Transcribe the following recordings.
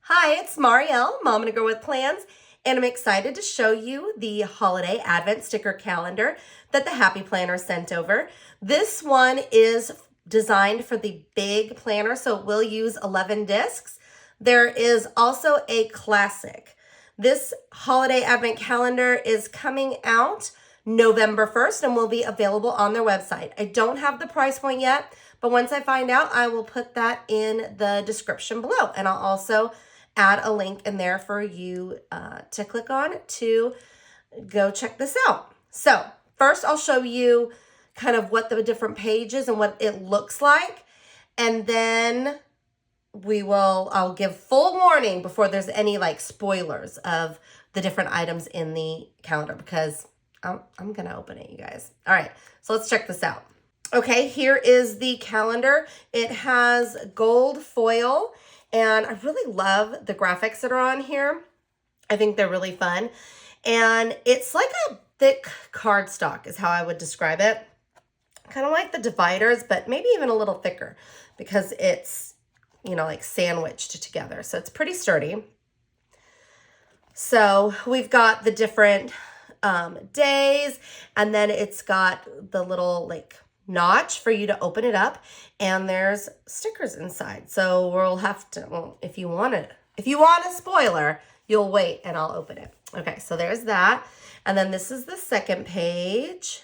Hi, it's Marielle, Momandagirlwithplans, and I'm excited to show you the holiday advent sticker calendar that the Happy Planner sent over. This one is designed for the big planner, so it will use 11 discs. There is also a classic. This holiday advent calendar is coming out November 1st and will be available on their website. I don't have the price point yet, but once I find out, I will put that in the description below, and I'll also add a link in there for you to click on to go check this out. So first I'll show you kind of what the different pages and what it looks like. And then I'll give full warning before there's any like spoilers of the different items in the calendar because I'm gonna open it, you guys. All right, so let's check this out. Okay, here is the calendar. It has gold foil, and I really love the graphics that are on here. I think they're really fun. And it's like a thick cardstock is how I would describe it. Kind of like the dividers, but maybe even a little thicker because it's, like sandwiched together. So it's pretty sturdy. So we've got the different days, and then it's got the little like notch for you to open it up, and there's stickers inside. So we'll have to, well, if you want a spoiler, you'll wait and I'll open it. Okay, so there's that. And then this is the second page.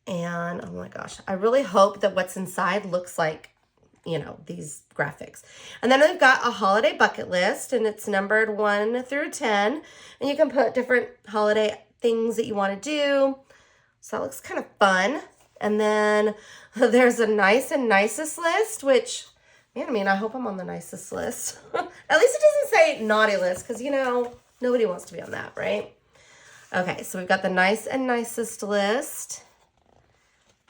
And oh my gosh, I really hope that what's inside looks like, these graphics. And then we've got a holiday bucket list, and it's numbered 1 through 10. And you can put different holiday things that you want to do. So that looks kind of fun. And then there's a nice and nicest list, which, man, I hope I'm on the nicest list. At least it doesn't say naughty list because, nobody wants to be on that, right? Okay, so we've got the nice and nicest list.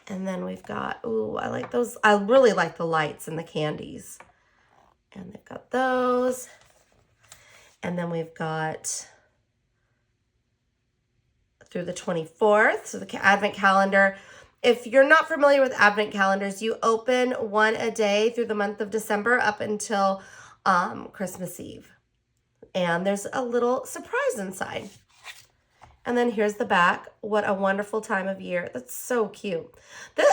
And then we've got, ooh, I like those. I really like the lights and the candies. And they've got those. And then we've got through the 24th, so the advent calendar. If you're not familiar with advent calendars, you open one a day through the month of December up until Christmas Eve. And there's a little surprise inside. And then here's the back. What a wonderful time of year. That's so cute. This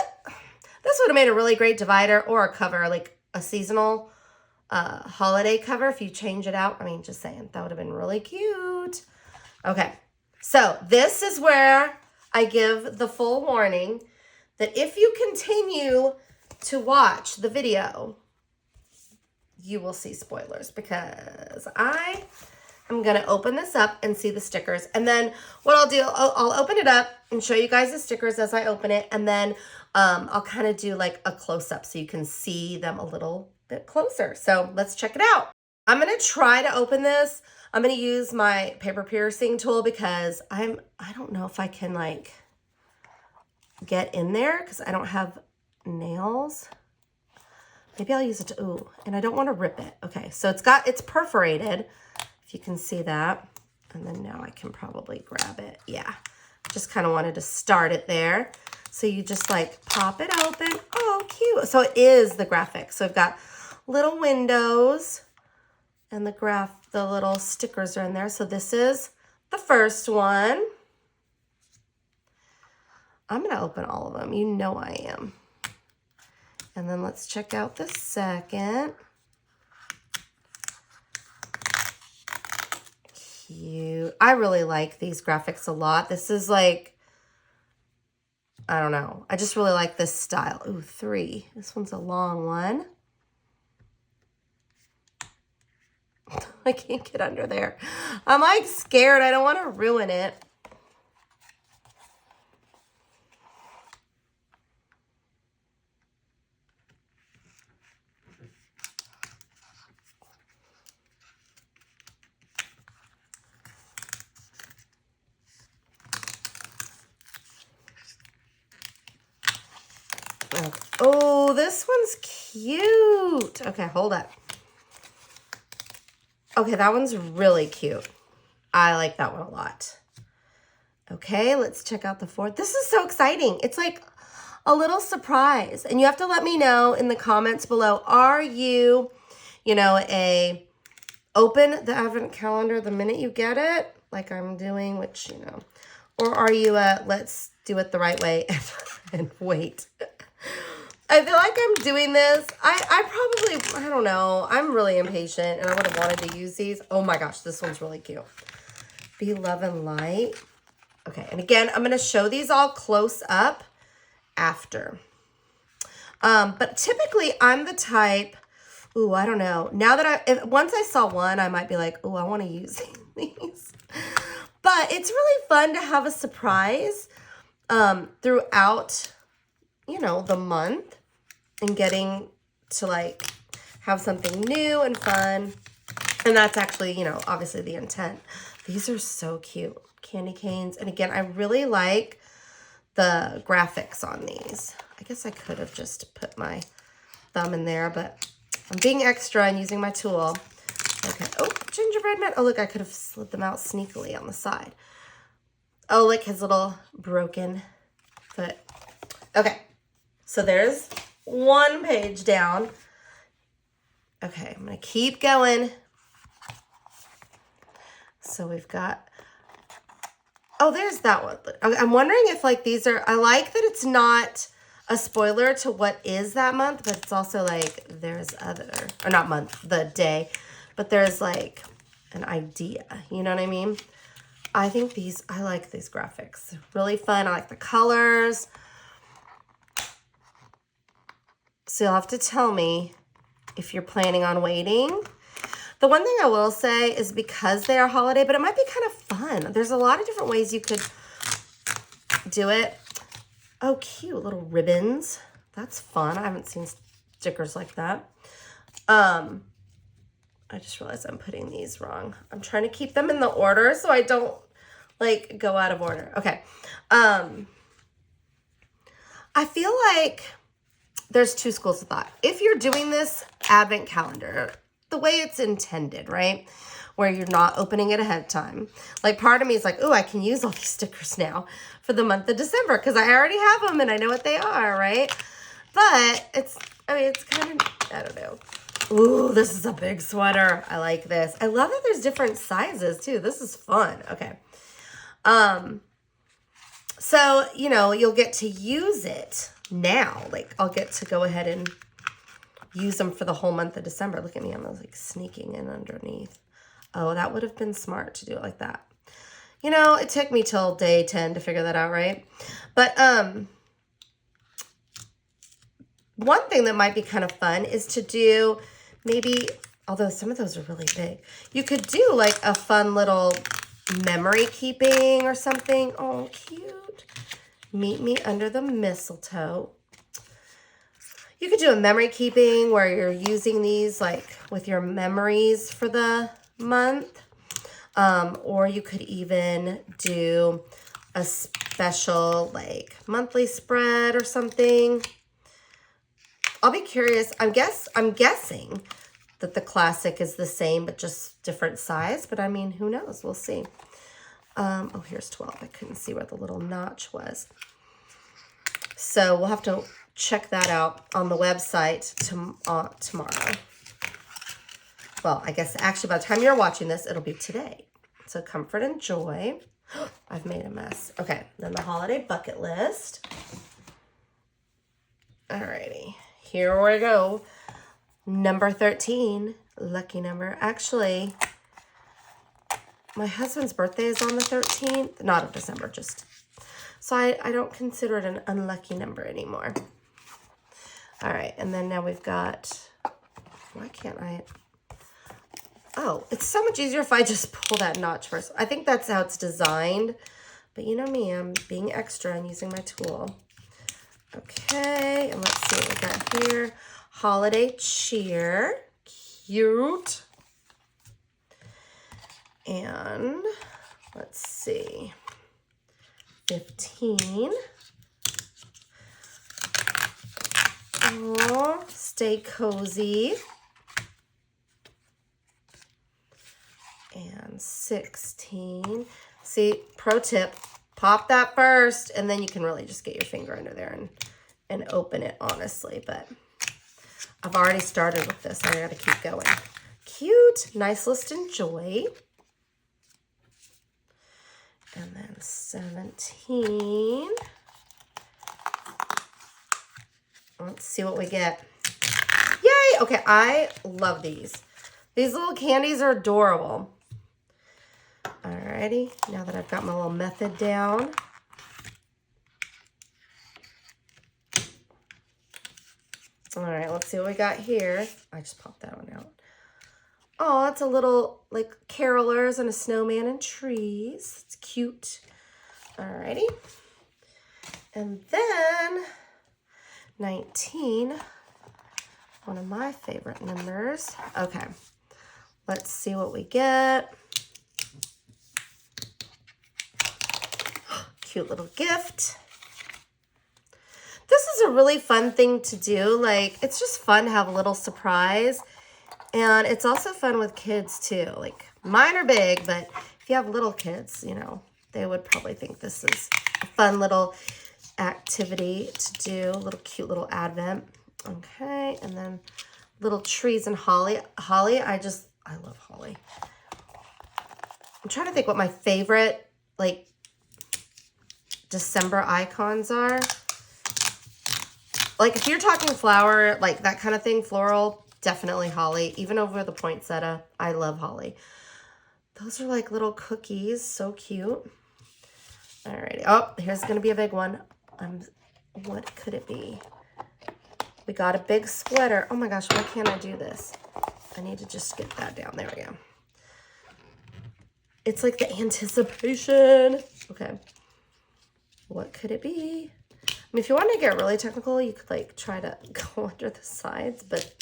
would have made a really great divider or a cover, like a seasonal holiday cover if you change it out. I mean, just saying, that would have been really cute. Okay. So this is where I give the full warning that if you continue to watch the video, you will see spoilers because I am going to open this up and see the stickers. And then what I'll do, I'll open it up and show you guys the stickers as I open it. And then I'll kind of do like a close-up so you can see them a little bit closer. So let's check it out. I'm going to try to open this. I'm going to use my paper piercing tool because I don't know if I can like get in there because I don't have nails. Maybe I'll use it to, ooh, and I don't want to rip it. Okay, so it's perforated, if you can see that. And then now I can probably grab it. Yeah, just kind of wanted to start it there. So you just like pop it open. Oh, cute. So it is the graphic. So I've got little windows and the little stickers are in there. So this is the first one. I'm going to open all of them. You know I am. And then let's check out the second. Cute. I really like these graphics a lot. This is like, I don't know. I just really like this style. Ooh, 3. This one's a long one. I can't get under there. I'm like scared. I don't want to ruin it. Oh, this one's cute. Okay, hold up. Okay, that one's really cute. I like that one a lot. Okay, let's check out the fourth. This is so exciting. It's like a little surprise. And you have to let me know in the comments below, are you you know, open the advent calendar the minute you get it, like I'm doing, which, you know, or are you let's do it the right way and wait. I feel like I'm doing this. I don't know. I'm really impatient and I would have wanted to use these. Oh my gosh, this one's really cute. Be Love and Light. Okay, and again, I'm going to show these all close up after. But typically I'm the type, ooh, I don't know. Now that once I saw one, I might be like, ooh, I want to use these. But it's really fun to have a surprise throughout, you know, the month and getting to like have something new and fun. And that's actually, you know, obviously the intent. These are so cute. Candy canes. And again, I really like the graphics on these. I guess I could have just put my thumb in there, but I'm being extra and using my tool. Okay. Oh, gingerbread man. Oh, look, I could have slid them out sneakily on the side. Oh, look, his little broken foot. Okay. So there's one page down. Okay, I'm going to keep going. So we've got, oh, there's that one. I'm wondering if like these are, I like that it's not a spoiler to what is that month, but it's also like there's other, or not month, the day, but there's like an idea, you know what I mean? I think these, I like these graphics. Really fun. I like the colors. So you'll have to tell me if you're planning on waiting. The one thing I will say is because they are holiday, but it might be kind of fun. There's a lot of different ways you could do it. Oh, cute little ribbons. That's fun. I haven't seen stickers like that. I just realized I'm putting these wrong. I'm trying to keep them in the order so I don't like go out of order. Okay. I feel like there's two schools of thought. If you're doing this advent calendar the way it's intended, right? Where you're not opening it ahead of time. Like part of me is like, oh, I can use all these stickers now for the month of December because I already have them and I know what they are, right? But it's kind of, I don't know. Ooh, this is a big sweater. I like this. I love that there's different sizes too. This is fun. Okay. So, you know, you'll get to use it now. Like I'll get to go ahead and use them for the whole month of December. Look at me, I'm like sneaking in underneath. Oh, that would have been smart to do it like that. You know, it took me till day 10 to figure that out, right? But one thing that might be kind of fun is to do maybe, although some of those are really big, you could do like a fun little memory keeping or something. Oh, cute. Meet me under the mistletoe. You could do a memory keeping where you're using these like with your memories for the month. Or you could even do a special like monthly spread or something. I'll be curious. I'm guessing that the classic is the same, but just different size. But I mean, who knows? We'll see. Oh, here's 12. I couldn't see where the little notch was. So we'll have to check that out on the website tomorrow. Well, I guess actually by the time you're watching this, it'll be today. So comfort and joy. I've made a mess. Okay, then the holiday bucket list. Alrighty, here we go. Number 13, lucky number. Actually, my husband's birthday is on the 13th, not of December, just. So I don't consider it an unlucky number anymore. All right, and then now we've got, why can't I? Oh, it's so much easier if I just pull that notch first. I think that's how it's designed, but you know me, I'm being extra and using my tool. Okay, and let's see what we got here. Holiday cheer, cute. And let's see, 15. Oh, stay cozy. And 16. See, pro tip, pop that first, and then you can really just get your finger under there and open it, honestly. But I've already started with this. I gotta keep going. cute. Nice list and joy. And then 17. Let's see what we get. Yay! Okay, I love these. These little candies are adorable. Alrighty, now that I've got my little method down. All right, let's see what we got here. I just popped that one out. Oh, it's a little like carolers and a snowman and trees. It's cute. Alrighty. And then 19, one of my favorite numbers. Okay, let's see what we get. Cute little gift. This is a really fun thing to do. Like, it's just fun to have a little surprise. And it's also fun with kids too. Like, mine are big, but if you have little kids, you know, they would probably think this is a fun little activity to do. A little cute little advent. Okay, and then little trees and holly. Holly, I love holly. I'm trying to think what my favorite, like, December icons are. Like, if you're talking flower, like that kind of thing, floral, definitely holly. Even over the poinsettia, I love holly. Those are like little cookies. So cute. Alrighty. Oh, here's going to be a big one. What could it be? We got a big sweater. Oh my gosh, why can't I do this? I need to just get that down. There we go. It's like the anticipation. Okay. What could it be? I mean, if you want to get really technical, you could like try to go under the sides, but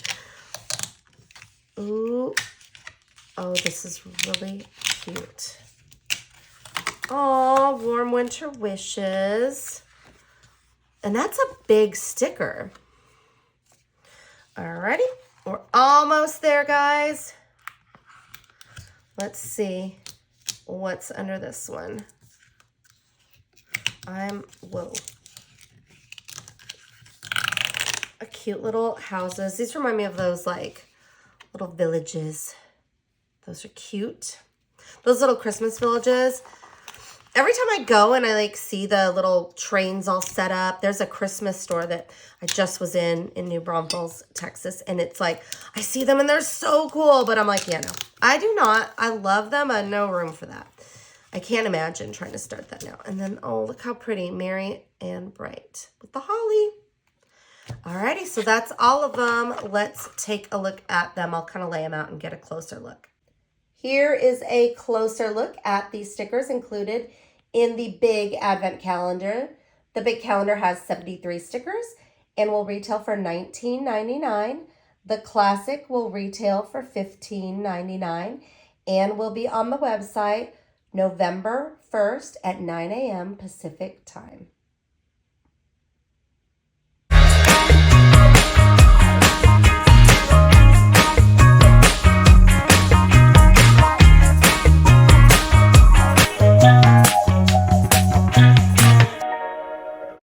ooh, oh, this is really cute. Oh, warm winter wishes. And that's a big sticker. Alrighty, we're almost there, guys. Let's see what's under this one. Whoa. A cute little houses. These remind me of those like little villages. Those are cute. Those little Christmas villages. Every time I go and I like see the little trains all set up, there's a Christmas store that I just was in New Braunfels, Texas. And it's like, I see them and they're so cool. But I'm like, yeah, no, I do not. I love them. I have no room for that. I can't imagine trying to start that now. And then, oh, look how pretty. Merry and bright with the holly. Alrighty, so that's all of them. Let's take a look at them. I'll kind of lay them out and get a closer look. Here is a closer look at the stickers included in the big advent calendar. The big calendar has 73 stickers and will retail for $19.99. The classic will retail for $15.99 and will be on the website November 1st at 9 a.m. Pacific time.